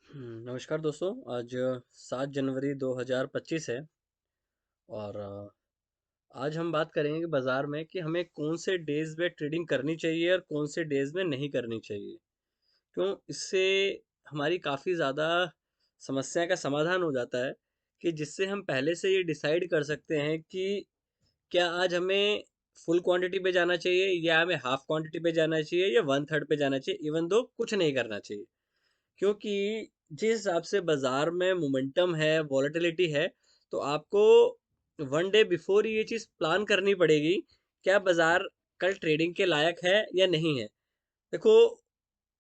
नमस्कार दोस्तों। आज 7 जनवरी 2025 है और आज हम बात करेंगे कि बाज़ार में कि हमें कौन से डेज़ में ट्रेडिंग करनी चाहिए और कौन से डेज़ में नहीं करनी चाहिए। क्यों? इससे हमारी काफ़ी ज़्यादा समस्या का समाधान हो जाता है कि जिससे हम पहले से ये डिसाइड कर सकते हैं कि क्या आज हमें फुल क्वांटिटी पे जाना चाहिए या हमें हाफ क्वांटिटी पे जाना चाहिए या वन थर्ड पे जाना चाहिए, इवन दो कुछ नहीं करना चाहिए। क्योंकि जिस हिसाब से बाजार में मोमेंटम है, वॉलेटिलिटी है, तो आपको वन डे बिफोर ये चीज़ प्लान करनी पड़ेगी, क्या बाजार कल ट्रेडिंग के लायक है या नहीं है। देखो,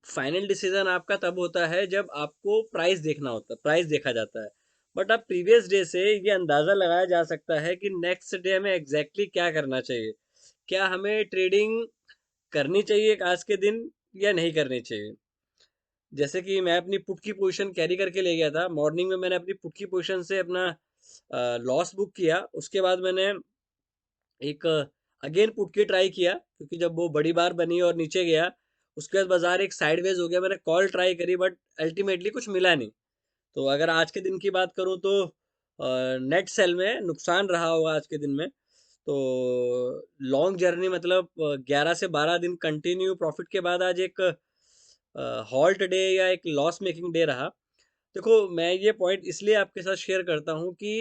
फाइनल डिसीजन आपका तब होता है जब आपको प्राइस देखना होता है, प्राइस देखा जाता है। बट अब प्रीवियस डे से ये अंदाज़ा लगाया जा सकता है कि नेक्स्ट डे हमें एग्जैक्टली क्या करना चाहिए। क्या हमें ट्रेडिंग करनी चाहिए आज के दिन या नहीं करनी चाहिए। जैसे कि मैं अपनी पुट की पोजीशन कैरी करके ले गया था। मॉर्निंग में मैंने अपनी पुट की पोजीशन से अपना लॉस बुक किया। उसके बाद मैंने एक अगेन पुट की ट्राई किया, क्योंकि जब वो बड़ी बार बनी और नीचे गया, उसके बाद बाजार एक साइडवेज हो गया। मैंने कॉल ट्राई करी बट अल्टीमेटली कुछ मिला नहीं। तो अगर आज के दिन की बात करूं तो नेट सेल में नुकसान रहा होगा आज के दिन में। तो लॉन्ग जर्नी मतलब 11 से 12 दिन कंटिन्यू प्रॉफिट के बाद आज एक हॉल्ट डे या एक लॉस मेकिंग डे रहा। देखो, मैं ये पॉइंट इसलिए आपके साथ शेयर करता हूँ कि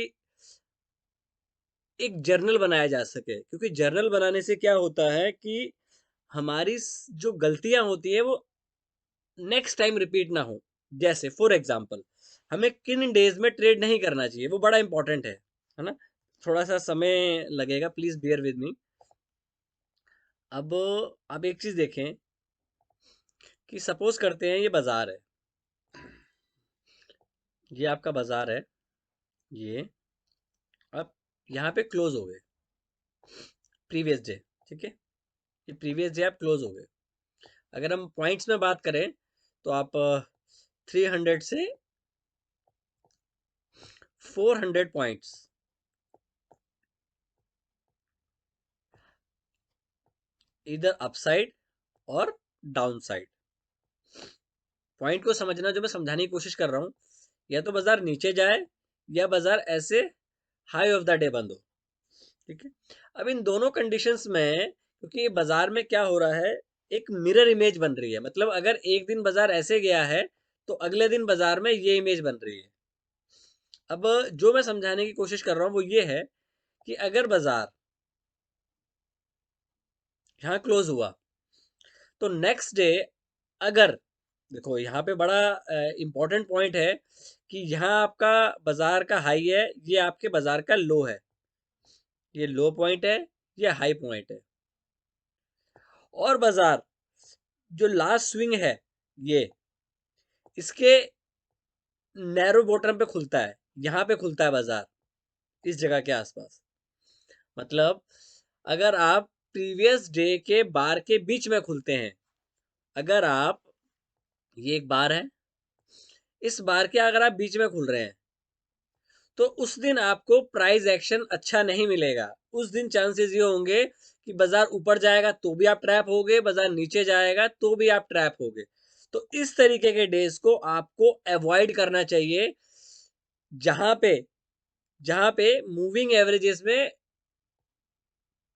एक जर्नल बनाया जा सके, क्योंकि जर्नल बनाने से क्या होता है कि हमारी जो गलतियां होती है वो नेक्स्ट टाइम रिपीट ना हो। जैसे फॉर एग्जांपल, हमें किन डेज में ट्रेड नहीं करना चाहिए, वो बड़ा इंपॉर्टेंट है ना। थोड़ा सा समय लगेगा, प्लीज बियर विद मी। अब आप एक चीज देखें कि सपोज करते हैं ये बाजार है, ये आपका बाजार है, ये अब यहाँ पे क्लोज हो गए प्रीवियस डे। ठीक है, ये प्रीवियस डे आप क्लोज हो गए। अगर हम पॉइंट्स में बात करें तो आप 300 से 400 पॉइंट्स इधर अपसाइड और डाउन साइड। पॉइंट को समझना जो मैं समझाने की कोशिश कर रहा हूँ, या तो बाजार नीचे जाए या बाजार ऐसे हाई ऑफ द डे बंद हो। ठीक है, अब इन दोनों कंडीशंस में, क्योंकि ये बाजार में क्या हो रहा है, एक मिरर इमेज बन रही है। मतलब अगर एक दिन बाजार ऐसे गया है तो अगले दिन बाजार में ये इमेज बन रही है। अब जो मैं समझाने की कोशिश कर रहा हूँ वो ये है कि अगर बाजार यहाँ क्लोज हुआ तो नेक्स्ट डे, अगर, देखो यहाँ पे बड़ा इंपॉर्टेंट पॉइंट है कि यहाँ आपका बाजार का हाई है, ये आपके बाजार का लो है, ये लो पॉइंट है, ये हाई पॉइंट है। और बाजार जो लास्ट स्विंग है, ये इसके नैरो बॉटम पे खुलता है, यहाँ पे खुलता है बाजार इस जगह के आसपास। मतलब अगर आप प्रीवियस डे के बार के बीच में खुलते हैं, अगर आप, ये एक बार है, इस बार के अगर आप बीच में खुल रहे हैं तो उस दिन आपको प्राइस एक्शन अच्छा नहीं मिलेगा। उस दिन चांसेस ये होंगे कि बाजार ऊपर जाएगा तो भी आप ट्रैप होगे, बाजार नीचे जाएगा तो भी आप ट्रैप होगे। तो इस तरीके के डेज को आपको अवॉइड करना चाहिए, जहां पे जहां पे मूविंग एवरेजेस में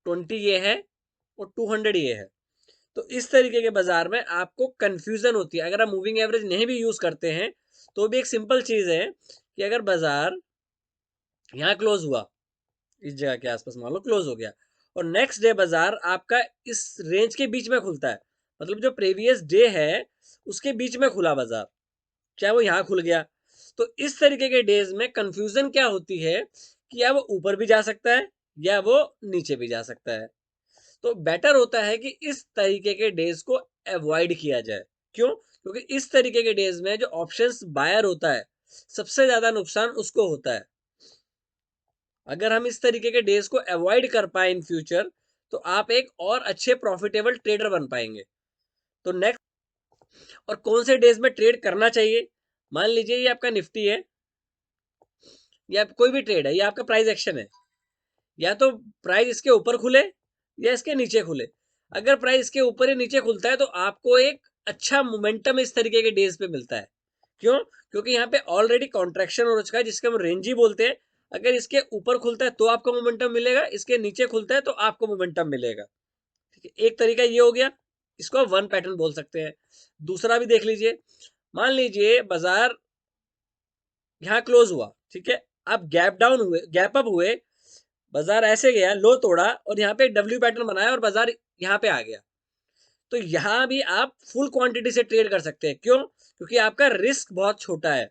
20 ये है और 200 ये है। तो इस तरीके के बाजार में आपको कंफ्यूजन होती है। अगर आप मूविंग एवरेज नहीं भी यूज करते हैं तो भी एक सिंपल चीज है कि अगर बाजार यहाँ क्लोज हुआ, इस जगह के आसपास मान लो क्लोज हो गया, और नेक्स्ट डे बाजार आपका इस रेंज के बीच में खुलता है, मतलब जो प्रीवियस डे है उसके बीच में खुला बाजार, चाहे वो यहाँ खुल गया, तो इस तरीके के डेज में कंफ्यूजन क्या होती है कि या वो ऊपर भी जा सकता है या वो नीचे भी जा सकता है। तो बेटर होता है कि इस तरीके के डेज को अवॉइड किया जाए। क्यों? क्योंकि इस तरीके के डेज में जो ऑप्शंस बायर होता है, सबसे ज्यादा नुकसान उसको होता है। अगर हम इस तरीके के डेज को अवॉइड कर पाए इन फ्यूचर, तो आप एक और अच्छे प्रॉफिटेबल ट्रेडर बन पाएंगे। तो नेक्स्ट, और कौन से डेज में ट्रेड करना चाहिए, मान लीजिए ये आपका निफ्टी है या कोई भी ट्रेड है, ये आपका प्राइस एक्शन है, या तो प्राइस इसके ऊपर खुले या इसके नीचे खुले। अगर प्राइस इसके ऊपर या नीचे खुलता है तो आपको एक अच्छा मोमेंटम इस तरीके के डेज पे मिलता है। क्यों? क्योंकि यहाँ पे ऑलरेडी कॉन्ट्रैक्शन हो चुका है जिसके हम रेंज ही बोलते हैं। अगर इसके ऊपर खुलता है तो आपको मोमेंटम मिलेगा, इसके नीचे खुलता है तो आपको मोमेंटम मिलेगा। ठीक है, एक तरीका ये हो गया, इसको आप वन पैटर्न बोल सकते हैं। दूसरा भी देख लीजिए, मान लीजिए बाजार यहाँ क्लोज हुआ, ठीक है, आप गैप डाउन हुए, गैप अप हुए, बाजार ऐसे गया, लो तोड़ा और यहाँ पे डब्ल्यू पैटर्न बनाया और बाजार यहाँ पे आ गया, तो यहाँ भी आप फुल क्वांटिटी से ट्रेड कर सकते हैं। क्यों? क्योंकि आपका रिस्क बहुत छोटा है,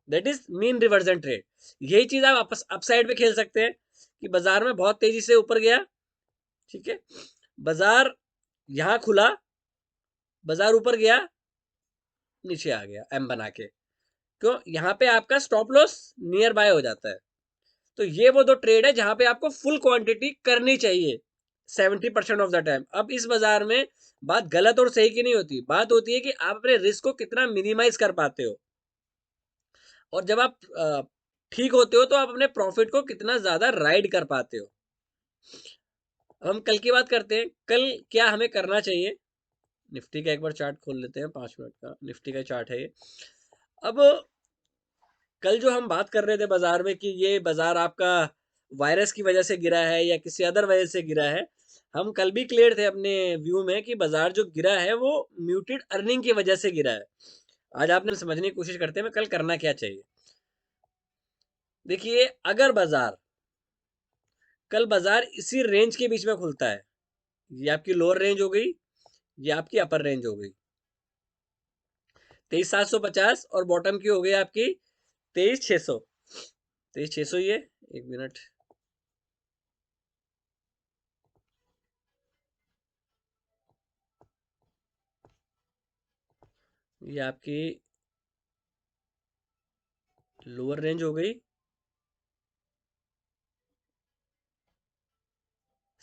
that is mean reversion trade. यही चीज आप अपसाइड पे खेल सकते हैं कि बाजार में बहुत तेजी से ऊपर गया, ठीक है, बाजार यहाँ खुला, बाजार ऊपर गया, नीचे आ गया एम बना के। क्यों? यहाँ पे आपका स्टॉप लॉस नियर बाय हो जाता है। तो ये वो दो ट्रेड है जहां पे आपको फुल क्वांटिटी करनी चाहिए 70% ऑफ द टाइम। अब इस बाजार में बात गलत और सही की नहीं होती, बात होती है कि आप अपने रिस्क को कितना मिनिमाइज कर पाते हो, और जब आप ठीक होते हो तो आप अपने प्रॉफिट को कितना ज्यादा राइड कर पाते हो। हम कल की बात करते हैं, कल क्या हमें करना चाहिए। निफ्टी का एक बार चार्ट खोल लेते हैं, 5 मिनट का निफ्टी का चार्ट है ये। अब कल जो हम बात कर रहे थे बाजार में कि ये बाजार आपका वायरस की वजह से गिरा है या किसी अदर वजह से गिरा है, हम कल भी क्लियर थे अपने व्यू में कि बाजार जो गिरा है वो म्यूटेड अर्निंग की वजह से गिरा है। आज आपने समझने की कोशिश करते हैं मैं कल करना क्या चाहिए। देखिए, अगर बाजार कल बाजार इसी रेंज के बीच में खुलता है, ये आपकी लोअर रेंज हो गई, ये आपकी अपर रेंज हो गई 23,750, और बॉटम की हो गई आपकी 23,600। 23,600 ये, एक मिनट, ये आपकी लोअर रेंज हो गई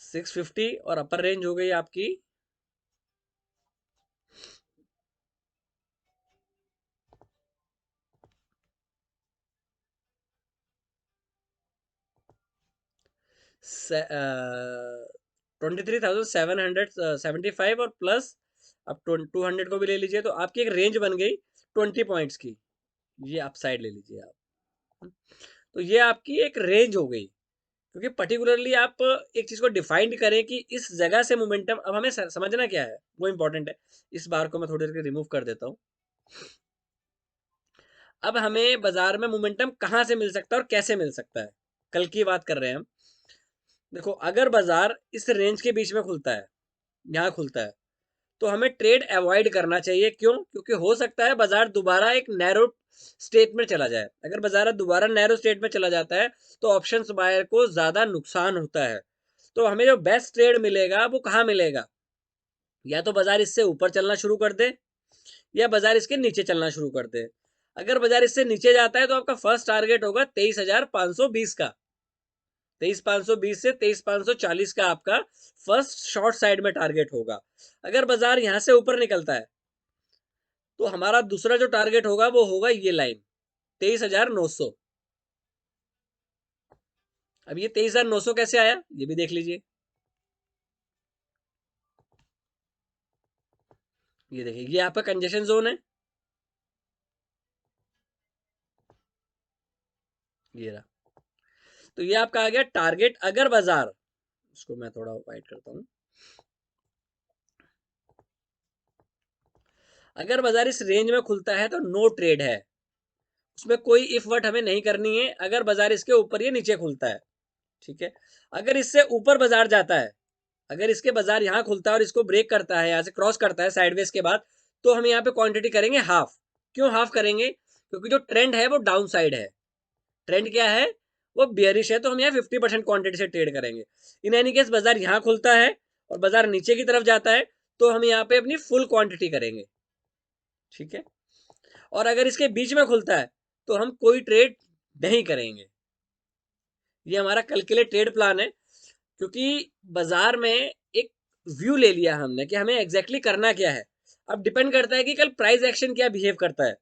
650, और अपर रेंज हो गई आपकी 23,775, और प्लस अब 200 को भी ले लीजिए तो आपकी एक रेंज बन गई 20 पॉइंट्स की। ये आप साइड ले लीजिए आप, तो ये आपकी एक रेंज हो गई। क्योंकि पर्टिकुलरली आप एक चीज को डिफाइंड करें कि इस जगह से मोमेंटम, अब हमें समझना क्या है वो इंपॉर्टेंट है। इस बार को मैं थोड़ी देर के रिमूव कर देता हूँ। अब हमें बाजार में मोमेंटम कहाँ से मिल सकता है और कैसे मिल सकता है, कल की बात कर रहे हैं हम। देखो, अगर बाजार इस रेंज के बीच में खुलता है, यहाँ खुलता है, तो हमें ट्रेड अवॉइड करना चाहिए। क्यों? क्योंकि हो सकता है बाजार दोबारा एक नैरो स्टेट में चला जाए। अगर बाजार दोबारा नैरो स्टेट में चला जाता है तो ऑप्शंस बायर को ज्यादा नुकसान होता है। तो हमें जो बेस्ट ट्रेड मिलेगा वो कहाँ मिलेगा, या तो बाजार इससे ऊपर चलना शुरू कर दे या बाजार इसके नीचे चलना शुरू कर दे। अगर बाजार इससे नीचे जाता है तो आपका फर्स्ट टारगेट होगा 23,520 का, 23,520 से 23,540 का आपका फर्स्ट शॉर्ट साइड में टारगेट होगा। अगर बाजार यहां से ऊपर निकलता है तो हमारा दूसरा जो टारगेट होगा वो होगा ये लाइन 23,900। अब ये 23,900 कैसे आया ये भी देख लीजिए। ये देखिए, ये आपका कंजेशन जोन है, ये रहा। तो ये आपका आ गया टारगेट। अगर बाजार, इसको मैं थोड़ा वाइट करता हूं, अगर बाजार इस रेंज में खुलता है तो नो ट्रेड है, उसमें कोई इफ वट हमें नहीं करनी है। अगर बाजार इसके ऊपर या नीचे खुलता है, ठीक है, अगर इससे ऊपर बाजार जाता है, अगर इसके बाजार यहाँ खुलता है और इसको ब्रेक करता है, यहाँ से क्रॉस करता है साइडवेज के बाद, तो हम यहाँ पे क्वांटिटी करेंगे हाफ। क्यों हाफ करेंगे? क्योंकि जो ट्रेंड है वो डाउन साइड है। ट्रेंड क्या है? वो बियरिश है, तो हम यहाँ 50% क्वांटिटी से ट्रेड करेंगे। इन एनी केस बाजार यहाँ खुलता है और बाजार नीचे की तरफ जाता है तो हम यहाँ पे अपनी फुल क्वांटिटी करेंगे, ठीक है। और अगर इसके बीच में खुलता है तो हम कोई ट्रेड नहीं करेंगे। ये हमारा कल के लिए ट्रेड प्लान है। क्योंकि बाजार में एक व्यू ले लिया हमने कि हमें एग्जैक्टली करना क्या है। अब डिपेंड करता है कि कल प्राइस एक्शन क्या बिहेव करता है,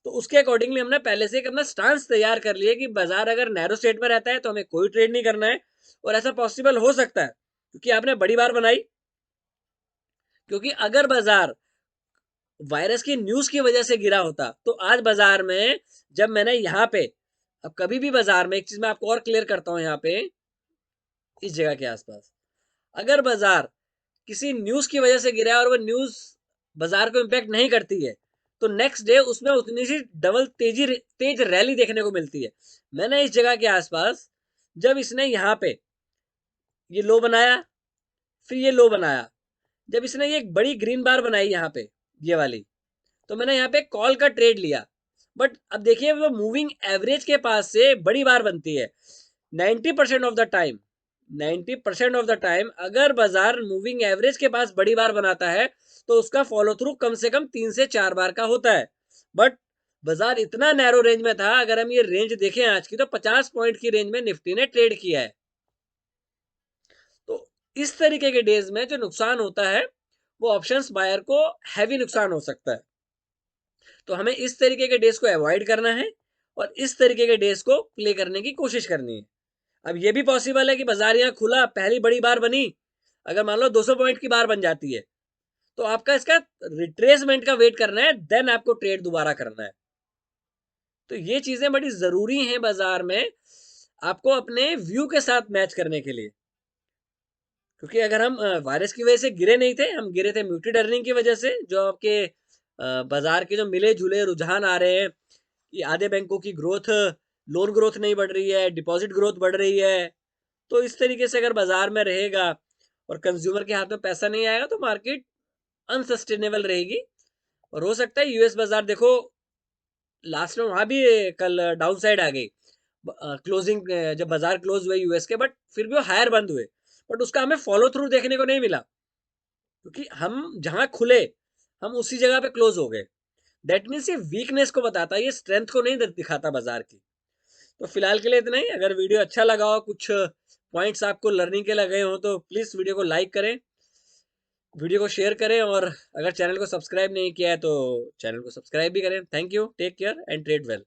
तो उसके अकॉर्डिंगली हमने पहले से एक अपना स्टांस तैयार कर लिया कि बाजार अगर नैरो स्टेट में रहता है तो हमें कोई ट्रेड नहीं करना है। और ऐसा पॉसिबल हो सकता है क्योंकि आपने बड़ी बार बनाई, क्योंकि अगर बाजार वायरस की न्यूज की वजह से गिरा होता तो आज बाजार में, जब मैंने यहाँ पे, अब कभी भी बाजार में एक चीज मैं आपको और क्लियर करता हूँ, यहाँ पे इस जगह के आसपास अगर बाजार किसी न्यूज की वजह से गिरा है और वो न्यूज बाजार को इम्पैक्ट नहीं करती है, तो नेक्स्ट डे उसमें उतनी सी डबल तेज रैली देखने को मिलती है। मैंने इस जगह के आसपास, जब इसने यहाँ पे ये लो बनाया, फिर ये लो बनाया, जब इसने ये एक बड़ी ग्रीन बार बनाई यहाँ पे, ये वाली, तो मैंने यहाँ पे कॉल का ट्रेड लिया। बट अब देखिए वो मूविंग एवरेज के पास से बड़ी बार बनती है 90% of the time. 90% of the time अगर बाजार मूविंग एवरेज के पास बड़ी बार बनाता है तो उसका फॉलो थ्रू कम से कम 3 से 4 बार का होता है। बट बाजार इतना नैरो रेंज में था, अगर हम ये रेंज देखें आज की, तो 50 पॉइंट की रेंज में निफ्टी ने ट्रेड किया है। तो इस तरीके के डेज में जो नुकसान होता है वो ऑप्शंस बायर को हैवी नुकसान हो सकता है। तो हमें इस तरीके के डेज को अवॉइड करना है और इस तरीके के डेज को प्ले करने की कोशिश करनी है। अब ये भी पॉसिबल है कि बाजार यहाँ खुला, पहली बड़ी बार बनी, अगर मान लो 200 पॉइंट की बार बन जाती है, तो आपका इसका रिट्रेसमेंट का वेट करना है, देन आपको ट्रेड दोबारा करना है। तो ये चीजें बड़ी जरूरी हैं बाजार में आपको अपने व्यू के साथ मैच करने के लिए। क्योंकि अगर हम वायरस की वजह से गिरे नहीं थे, हम गिरे थे म्यूटेड अर्निंग की वजह से, जो आपके बाजार के जो मिले जुले रुझान आ रहे हैं कि आधे बैंकों की ग्रोथ, लोन ग्रोथ नहीं बढ़ रही है, डिपॉजिट ग्रोथ बढ़ रही है। तो इस तरीके से अगर बाजार में रहेगा और कंज्यूमर के हाथ में पैसा नहीं आएगा तो मार्केट अनसस्टेनेबल रहेगी। और हो सकता है यूएस बाजार देखो, लास्ट में वहां भी कल डाउन साइड आ गई क्लोजिंग, जब बाजार क्लोज हुए यूएस के, बट फिर भी वो हायर बंद हुए, बट उसका हमें फॉलो थ्रू देखने को नहीं मिला, क्योंकि हम जहां खुले हम उसी जगह पे क्लोज हो गए। दैट मीन्स ये वीकनेस को बताता है, ये स्ट्रेंथ को नहीं दिखाता बाजार की। तो फिलहाल के लिए इतना ही। अगर वीडियो अच्छा लगा हो, कुछ पॉइंट्स आपको लर्निंग के लगे हो, तो प्लीज वीडियो को लाइक करें, वीडियो को शेयर करें, और अगर चैनल को सब्सक्राइब नहीं किया है तो चैनल को सब्सक्राइब भी करें। Thank you, take care and trade well.